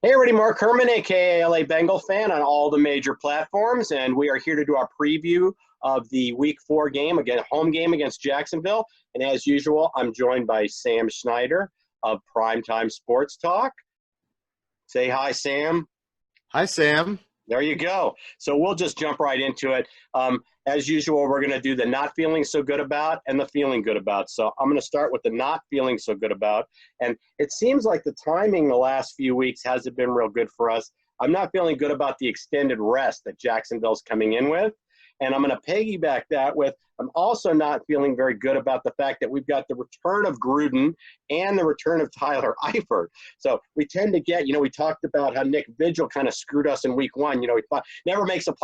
Hey everybody, Mark Herman, aka LA Bengal fan on all the major platforms, and we are here to do our preview of the Week 4 game, again, home game against Jacksonville. And as usual, I'm joined by Sam Schneider of Primetime Sports Talk. Say hi, Sam. Hi, Sam. There you go. So we'll just jump right into it. As usual, we're going to do the not feeling so good about and the feeling good about. So I'm going to start with the not feeling so good about. And it seems like the timing the last few weeks hasn't been real good for us. I'm not feeling good about the extended rest that Jacksonville's coming in with. And I'm going to piggyback that with, I'm also not feeling very good about the fact that we've got the return of Gruden and the return of Tyler Eifert. So we tend to get, we talked about how Nick Vigil kind of screwed us in week 1. He never makes a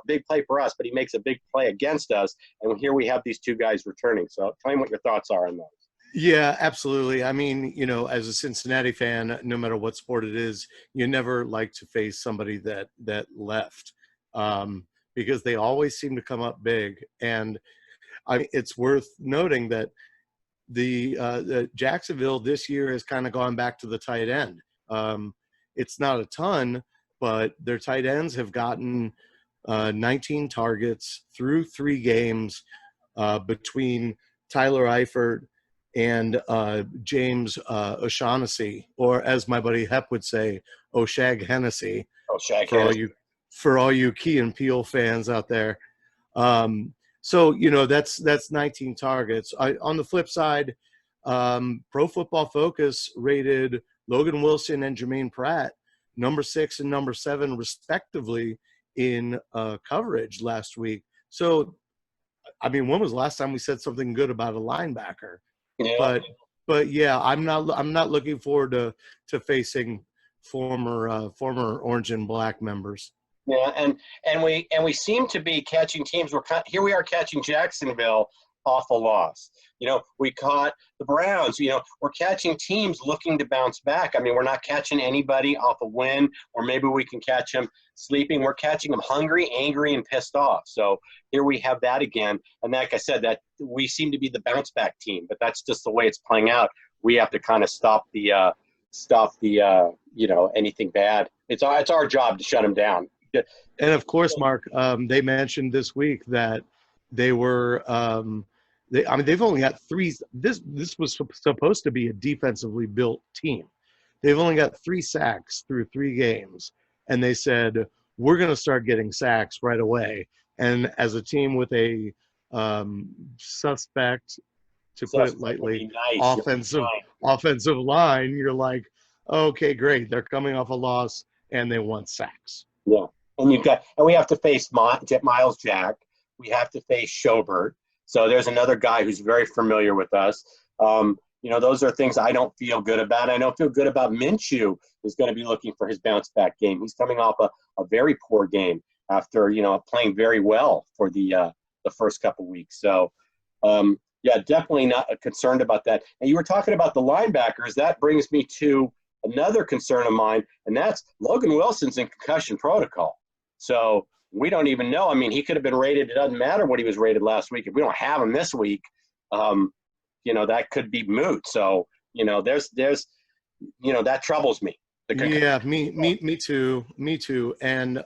big play for us, but he makes a big play against us. And here we have these two guys returning. So tell me what your thoughts are on those. Yeah, absolutely. I mean, as a Cincinnati fan, no matter what sport it is, you never like to face somebody that left. Because they always seem to come up big. And it's worth noting that the Jacksonville this year has kind of gone back to the tight end. It's not a ton, but their tight ends have gotten 19 targets through 3 games between Tyler Eifert and James O'Shaughnessy, or as my buddy Hep would say, O'Shag Hennessy. O'Shag Hennessy. For all you Key and Peele fans out there. So, that's 19 targets. On the flip side, Pro Football Focus rated Logan Wilson and Jermaine Pratt number 6 and number 7 respectively in coverage last week. So, I mean, when was the last time we said something good about a linebacker? Yeah. But yeah, I'm not looking forward to facing former Orange and Black members. Yeah, and we seem to be catching teams. Here we are catching Jacksonville off a loss. We caught the Browns. We're catching teams looking to bounce back. I mean, we're not catching anybody off a win, or maybe we can catch them sleeping. We're catching them hungry, angry, and pissed off. So here we have that again. And like I said, that we seem to be the bounce back team, but that's just the way it's playing out. We have to kind of stop the anything bad. It's our job to shut them down. And of course, Mark, they mentioned this week that they were they've only got 3. This was supposed to be a defensively built team. They've only got 3 sacks through 3 games, and they said we're going to start getting sacks right away. And as a team with a suspect, to put it lightly, offensive line, you're like, okay, great, they're coming off a loss and they want sacks. Yeah. And we have to face Miles Jack. We have to face Schobert. So there's another guy who's very familiar with us. Those are things I don't feel good about. I don't feel good about Minshew is going to be looking for his bounce back game. He's coming off a very poor game after, playing very well for the first couple weeks. So, definitely not concerned about that. And you were talking about the linebackers. That brings me to another concern of mine, and that's Logan Wilson's in concussion protocol. So we don't even know. I mean, he could have been rated. It doesn't matter what he was rated last week. If we don't have him this week, that could be moot. So, there's that troubles me. Yeah, me too. And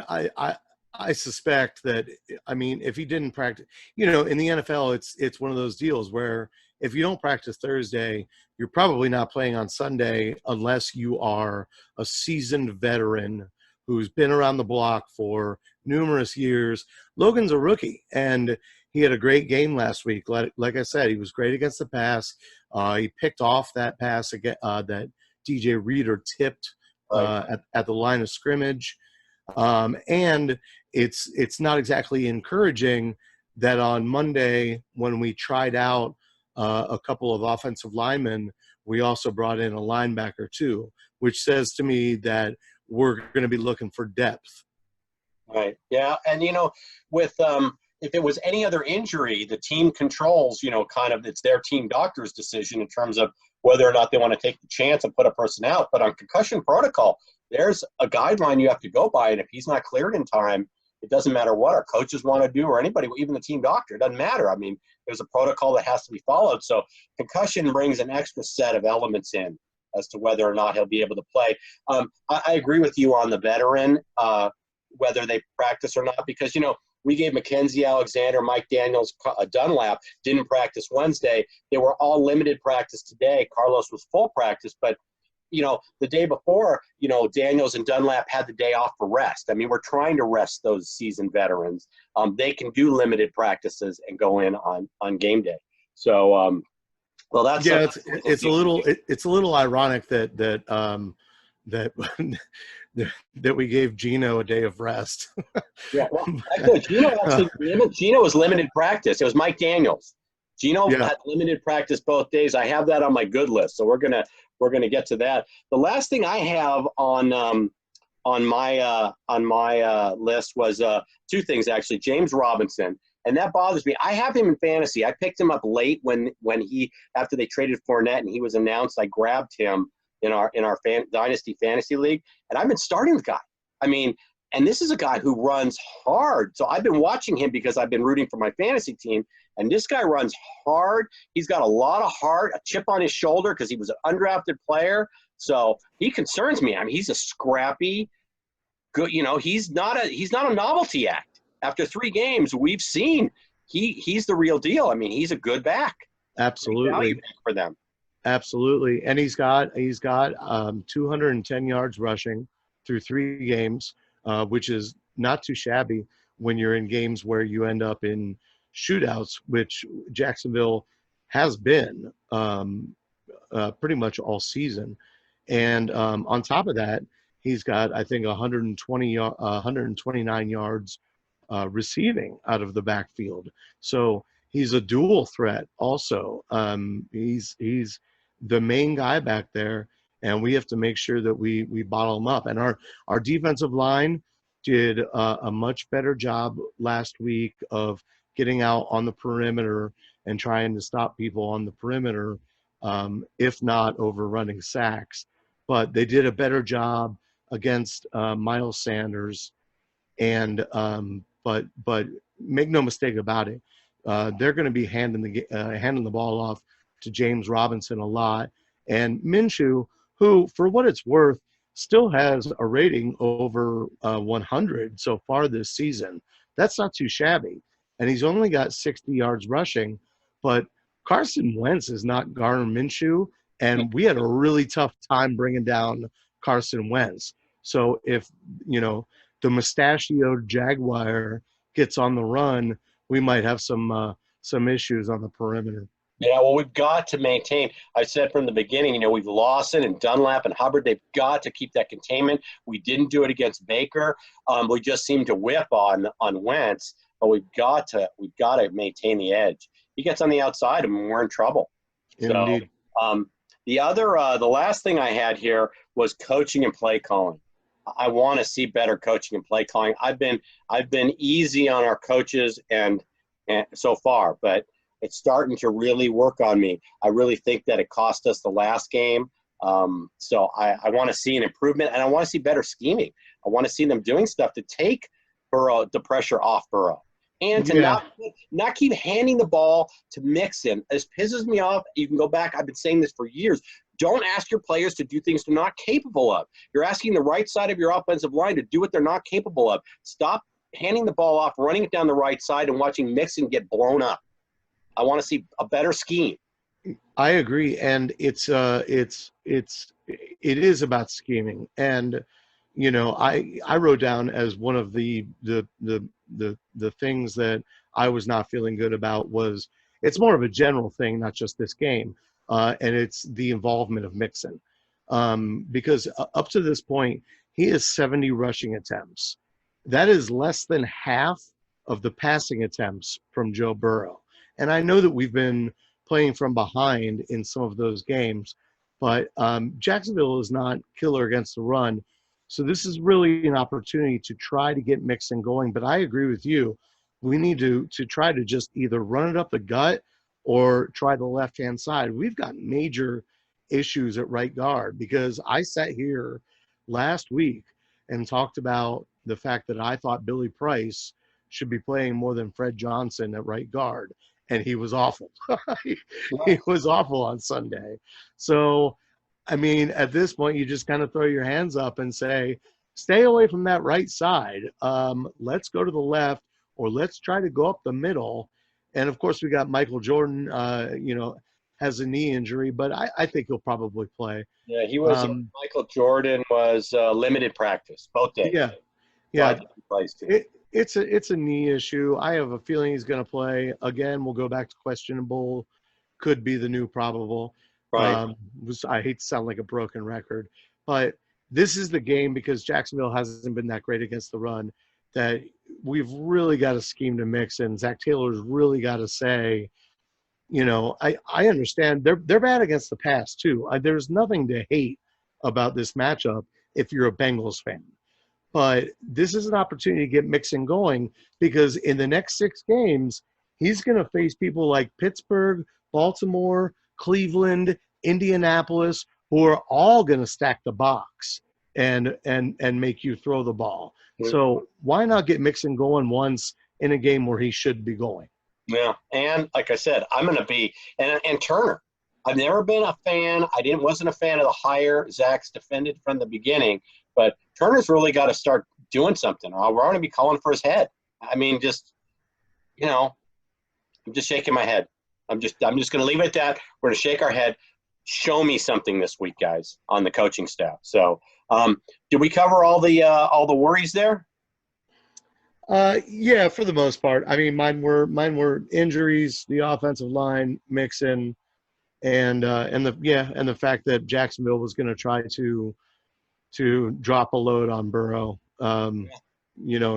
I suspect that, I mean, if he didn't practice, in the NFL, it's one of those deals where if you don't practice Thursday, you're probably not playing on Sunday unless you are a seasoned veteran who's been around the block for numerous years. Logan's a rookie, and he had a great game last week. Like I said, he was great against the pass. He picked off that pass that DJ Reader tipped at the line of scrimmage. And it's not exactly encouraging that on Monday, when we tried out a couple of offensive linemen, we also brought in a linebacker too, which says to me that we're going to be looking for depth. Right. Yeah. And, with if it was any other injury, the team controls, it's their team doctor's decision in terms of whether or not they want to take the chance and put a person out. But on concussion protocol, there's a guideline you have to go by. And if he's not cleared in time, it doesn't matter what our coaches want to do or anybody, even the team doctor. It doesn't matter. I mean, there's a protocol that has to be followed. So concussion brings an extra set of elements in as to whether or not he'll be able to play. I agree with you on the veteran, whether they practice or not, because, we gave Mackenzie Alexander, Mike Daniels, Dunlap didn't practice Wednesday. They were all limited practice today. Carlos was full practice, but the day before, Daniels and Dunlap had the day off for rest. I mean, we're trying to rest those seasoned veterans. They can do limited practices and go in on game day. So, well, that's it's a little ironic that that we gave Gino a day of rest. Yeah, well, actually, Gino was limited practice. It was Mike Daniels. Gino had limited practice both days. I have that on my good list, so we're gonna get to that. The last thing I have on my list was two things actually. James Robinson, and that bothers me. I have him in fantasy. I picked him up late when he after they traded Fournette and he was announced. I grabbed him in our Dynasty Fantasy League, and I've been starting the guy. I mean, and this is a guy who runs hard. So I've been watching him because I've been rooting for my fantasy team, and this guy runs hard. He's got a lot of heart, a chip on his shoulder because he was an undrafted player. So he concerns me. I mean, he's a scrappy, good. He's not a novelty act. After 3 games, we've seen he's the real deal. I mean, he's a good back. Absolutely back for them. Absolutely, and he's got 210 yards rushing through 3 games, which is not too shabby when you're in games where you end up in shootouts, which Jacksonville has been pretty much all season. And on top of that, he's got, I think, 129 yards receiving out of the backfield. So he's a dual threat also. He's the main guy back there, and we have to make sure that we bottle him up. And our defensive line did a much better job last week of getting out on the perimeter and trying to stop people on the perimeter, if not overrunning sacks. But they did a better job against Miles Sanders. And but make no mistake about it, they're going to be handing the ball off to James Robinson a lot. And Minshew, who, for what it's worth, still has a rating over 100 so far this season. That's not too shabby. And he's only got 60 yards rushing. But Carson Wentz is not Gardner Minshew, and we had a really tough time bringing down Carson Wentz. So if, the mustachioed Jaguar gets on the run, we might have some issues on the perimeter. Yeah, well, we've got to maintain. I said from the beginning, we've Lawson and Dunlap and Hubbard. They've got to keep that containment. We didn't do it against Baker. We just seemed to whip on Wentz, but we've got to maintain the edge. He gets on the outside, and we're in trouble. Indeed. So, the last thing I had here was coaching and play calling. I want to see better coaching and play calling. I've been easy on our coaches and so far, but it's starting to really work on me. I really think that it cost us the last game. So I want to see an improvement, and I want to see better scheming. I want to see them doing stuff to take the pressure off Burrow, and to not keep handing the ball to Mixon. This pisses me off. You can go back. I've been saying this for years. Don't ask your players to do things they're not capable of. You're asking the right side of your offensive line to do what they're not capable of. Stop handing the ball off, running it down the right side, and watching Mixon get blown up. I want to see a better scheme. I agree, and it is about scheming. And I wrote down as one of the things that I was not feeling good about was it's more of a general thing, not just this game, and it's the involvement of Mixon, because up to this point he has 70 rushing attempts. That is less than half of the passing attempts from Joe Burrow. And I know that we've been playing from behind in some of those games, but Jacksonville is not killer against the run. So this is really an opportunity to try to get Mixon going. But I agree with you. We need to try to just either run it up the gut or try the left-hand side. We've got major issues at right guard because I sat here last week and talked about the fact that I thought Billy Price should be playing more than Fred Johnson at right guard. And he was awful. He was awful on Sunday. So I mean, at this point, you just kind of throw your hands up and say, stay away from that right side. Let's go to the left, or let's try to go up the middle. And of course, we got Michael Jordan, has a knee injury, but I think he'll probably play. Yeah, he was. Um, Michael Jordan was limited practice both days, yeah, so I yeah. think he plays too. It's a knee issue. I have a feeling he's going to play. Again, we'll go back to questionable. Could be the new probable. Right. I hate to sound like a broken record, but this is the game because Jacksonville hasn't been that great against the run that we've really got to scheme to mix in. Zach Taylor's really got to say, I understand they're bad against the pass too. There's nothing to hate about this matchup if you're a Bengals fan. But this is an opportunity to get Mixon going because in the next 6 games, he's going to face people like Pittsburgh, Baltimore, Cleveland, Indianapolis, who are all going to stack the box and make you throw the ball. So why not get Mixon going once in a game where he should be going? Yeah, and like I said, I'm going to be and Turner. I've never been a fan. Wasn't a fan of the hire. Zach's defended from the beginning, but Turner's really got to start doing something. Or we're going to be calling for his head. I mean, I'm just shaking my head. I'm just going to leave it at that. We're going to shake our head. Show me something this week, guys, on the coaching staff. So, did we cover all the worries there? Yeah, for the most part. I mean, mine were injuries, the offensive line, Mixon, and the fact that Jacksonville was going to try to drop a load on Burrow, and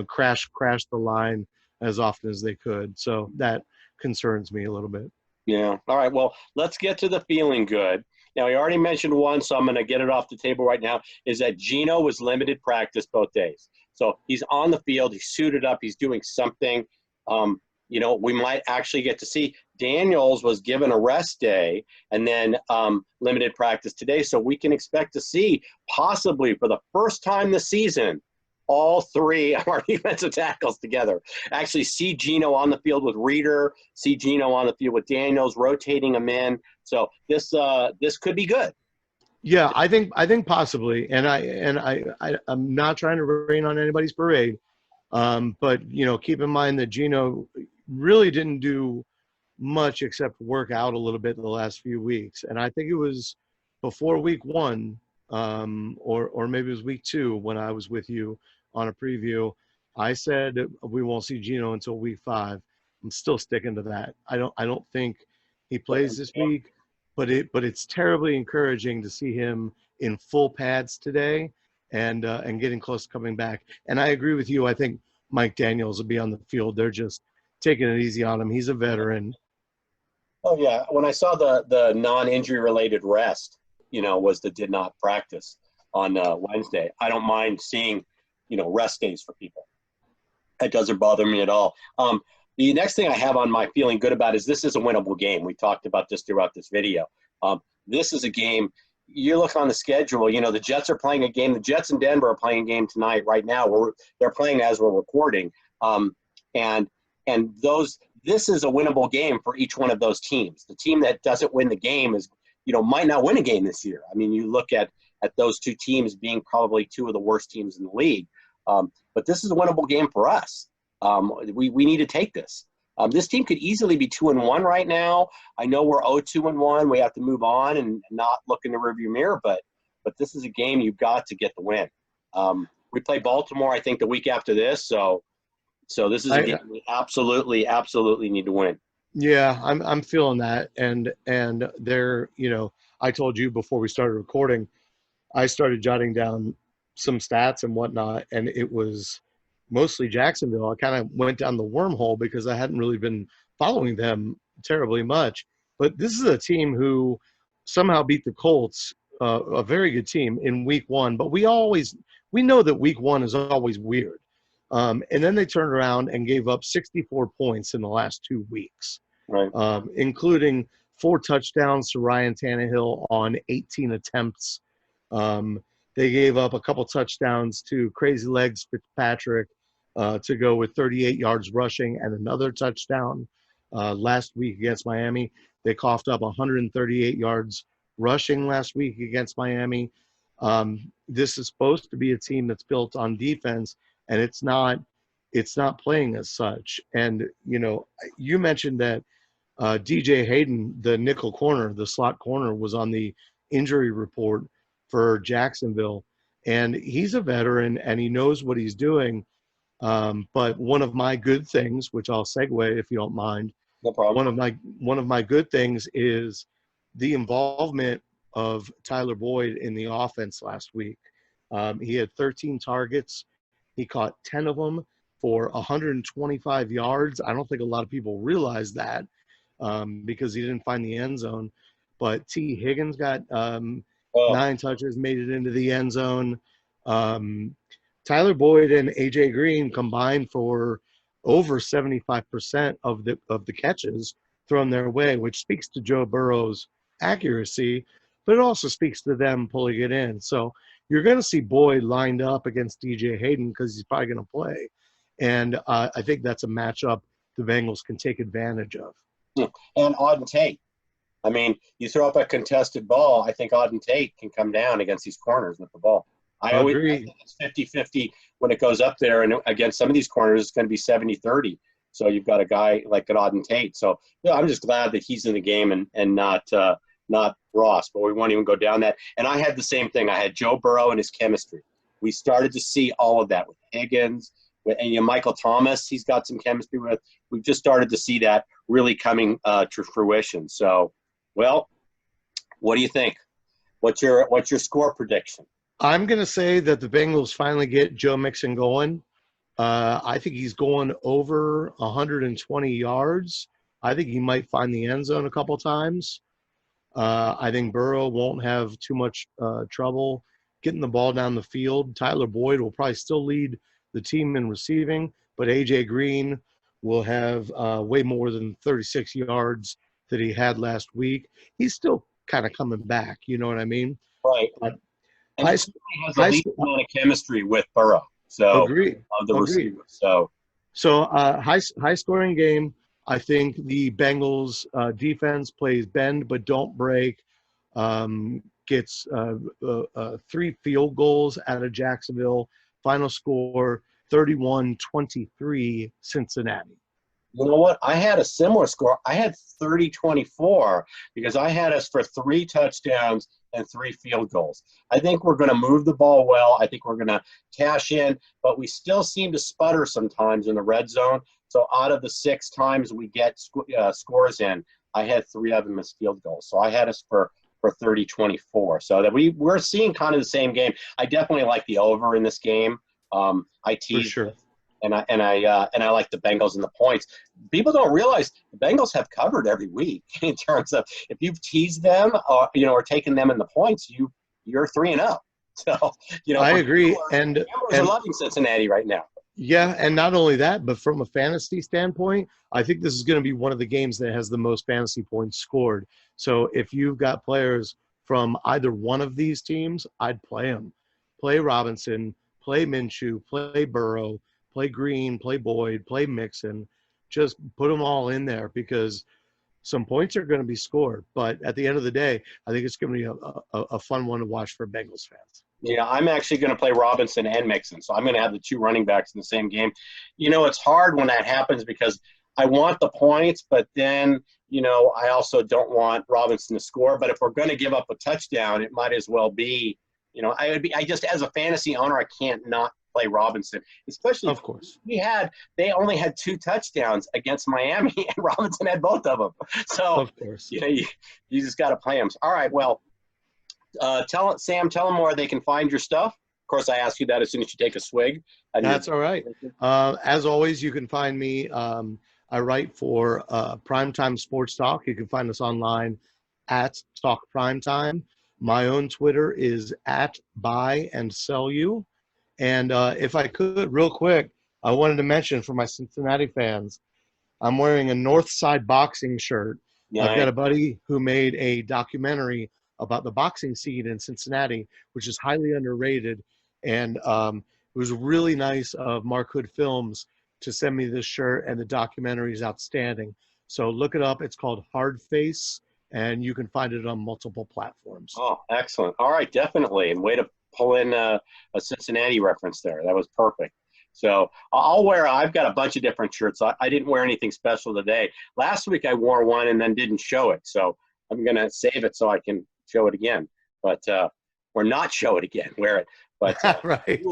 crash the line as often as they could. So that concerns me a little bit. Yeah. All right. Well, let's get to the feeling good. Now, I already mentioned one, so I'm going to get it off the table right now, is that Geno was limited practice both days. So he's on the field. He's suited up. He's doing something. We might actually get to see. Daniels was given a rest day and then limited practice today. So we can expect to see possibly for the first time this season all 3 of our defensive tackles together. Actually see Geno on the field with Reeder, see Geno on the field with Daniels, rotating them in. So this could be good. Yeah, I think possibly, and I'm not trying to rain on anybody's parade, but keep in mind that Geno really didn't do much except work out a little bit in the last few weeks, and I think it was before week 1, or maybe it was week 2 when I was with you on a preview. I said we won't see Geno until week 5. I'm still sticking to that. I don't think he plays this week. But it's terribly encouraging to see him in full pads today and getting close to coming back. And I agree with you. I think Mike Daniels will be on the field. They're just taking it easy on him. He's a veteran. Oh yeah. When I saw the non-injury related rest, was the did not practice on Wednesday. I don't mind seeing, rest days for people. That doesn't bother me at all. The next thing I have on my feeling good about is this is a winnable game. We talked about this throughout this video. This is a game. You look on the schedule, the Jets are playing a game. The Jets and Denver are playing a game tonight right now. They're playing as we're recording. And this is a winnable game for each one of those teams. The team that doesn't win the game might not win a game this year. I mean, you look at those 2 teams being probably 2 of the worst teams in the league. But this is a winnable game for us. We need to take this. This team could easily be 2-1 right now. I know we're 0-2-1. We have to move on and not look in the rearview mirror, but this is a game you've got to get the win. We play Baltimore, I think, the week after this. So this is a game we absolutely, absolutely need to win. Yeah, I'm feeling that. And they're, I told you before we started recording, I started jotting down some stats and whatnot, and it was mostly Jacksonville. I kind of went down the wormhole because I hadn't really been following them terribly much. But this is a team who somehow beat the Colts, a very good team, in week 1. But we know that week 1 is always weird. And then they turned around and gave up 64 points in the last 2 weeks, right? Including 4 touchdowns to Ryan Tannehill on 18 attempts. They gave up a couple touchdowns to Crazy Legs Fitzpatrick to go with 38 yards rushing and another touchdown. Last week against Miami, they coughed up 138 yards rushing last week against Miami. This is supposed to be a team that's built on defense, and it's not. It's not playing as such. And you mentioned that DJ Hayden, the nickel corner, the slot corner, was on the injury report for Jacksonville, and he's a veteran and he knows what he's doing. But one of my good things, which I'll segue if you don't mind, No problem. one of my good things is the involvement of Tyler Boyd in the offense last week. He had 13 targets. He caught 10 of them for 125 yards. I don't think a lot of people realize that because he didn't find the end zone. But T. Higgins got Oh, 9 touches, made it into the end zone. Tyler Boyd and A.J. Green combined for over 75% of the catches thrown their way, which speaks to Joe Burrow's accuracy, but it also speaks to them pulling it in. So you're going to see Boyd lined up against DJ Hayden because he's probably going to play. And I think that's a matchup the Bengals can take advantage of. and Auden Tate. I mean, you throw up a contested ball, I think Auden Tate can come down against these corners with the ball. I Agree. think it's 50-50 when it goes up there, and against some of these corners, it's going to be 70-30. So you've got a guy like an Auden Tate. So I'm just glad that he's in the game and not Ross. But we won't even go down that. And I had the same thing. I had Joe Burrow and his chemistry. We started to see all of that with Higgins, and Michael Thomas. He's got some chemistry with. We've just started to see that really coming to fruition. So, well, what do you think? What's your score prediction? I'm going to say that the Bengals finally get Joe Mixon going. I think he's going over 120 yards. I think he might find the end zone a couple times. I think Burrow won't have too much trouble getting the ball down the field. Tyler Boyd will probably still lead the team in receiving, but A.J. Green will have way more than 36 yards that he had last week. He's still kind of coming back. You know what I mean? Right. Uh, And high, he has a least amount of chemistry with Burrow. So agree. the receiver. So High scoring game. I think the Bengals defense plays bend but don't break. Gets 3 field goals out of Jacksonville. Final score 31-23 Cincinnati. you know what? I had a similar score. I had 30-24 because I had us for 3 touchdowns and 3 field goals. I think we're going to move the ball well. I think we're going to cash in, but we still seem to sputter sometimes in the red zone. So out of the 6 times we get scores in, I had 3 of them as field goals. So I had us for 30-24. So that we're seeing kind of the same game. I definitely like the over in this game. I teased sure. and I like the Bengals and the points. People don't realize the Bengals have covered every week in terms of if you've teased them or taken them in the points, you're 3-0. So I agree. Gamblers are loving Cincinnati right now. Yeah, and not only that, but from a fantasy standpoint, I think this is going to be one of the games that has the most fantasy points scored. So if you've got players from either one of these teams, I'd play them. Play Robinson, play Minshew, play Burrow, play Green, play Boyd, play Mixon. Just put them all in there because some points are going to be scored. But at the end of the day, I think it's going to be a fun one to watch for Bengals fans. Yeah, I'm actually going to play Robinson and Mixon. So I'm going to have the 2 running backs in the same game. It's hard when that happens because I want the points, but then, I also don't want Robinson to score. But if we're going to give up a touchdown, it might as well be, I just, as a fantasy owner, I can't not play Robinson, especially of course. They only had 2 touchdowns against Miami and Robinson had both of them. So, of course, you just got to play them. All right. Well, tell them where they can find your stuff. Of course, I ask you that as soon as you take a swig. That's all right. As always, you can find me. I write for Primetime Sports Talk. You can find us online at Talk Primetime. My own Twitter is at Buy and Sell You. And if I could, real quick, I wanted to mention for my Cincinnati fans, I'm wearing a Northside boxing shirt. Yeah, I've got a buddy who made a documentary about the boxing scene in Cincinnati, which is highly underrated. And it was really nice of Mark Hood Films to send me this shirt, and the documentary is outstanding. So look it up. It's called Hard Face, and you can find it on multiple platforms. Oh, excellent. All right, definitely. And way to pull in a Cincinnati reference there. That was perfect. So I've got a bunch of different shirts. I didn't wear anything special today. Last week I wore one and then didn't show it. So I'm going to save it so I can show it again. But, or not show it again, wear it. But right.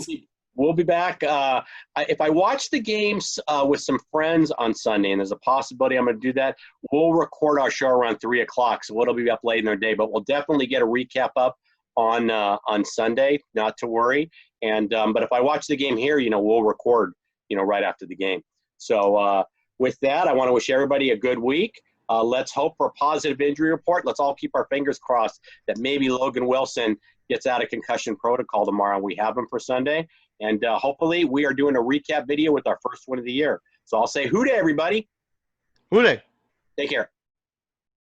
we'll be back. If I watch the games with some friends on Sunday, and there's a possibility I'm going to do that, we'll record our show around 3 o'clock. So it'll be up late in their day. But we'll definitely get a recap up on Sunday, not to worry. And but if I watch the game here, we'll record, right after the game. So with that, I want to wish everybody a good week. Let's hope for a positive injury report. Let's all keep our fingers crossed that maybe Logan Wilson gets out of concussion protocol tomorrow. We have him for Sunday. And hopefully we are doing a recap video with our first one of the year. So I'll say hoo-day, everybody. Hoo-day. Take care.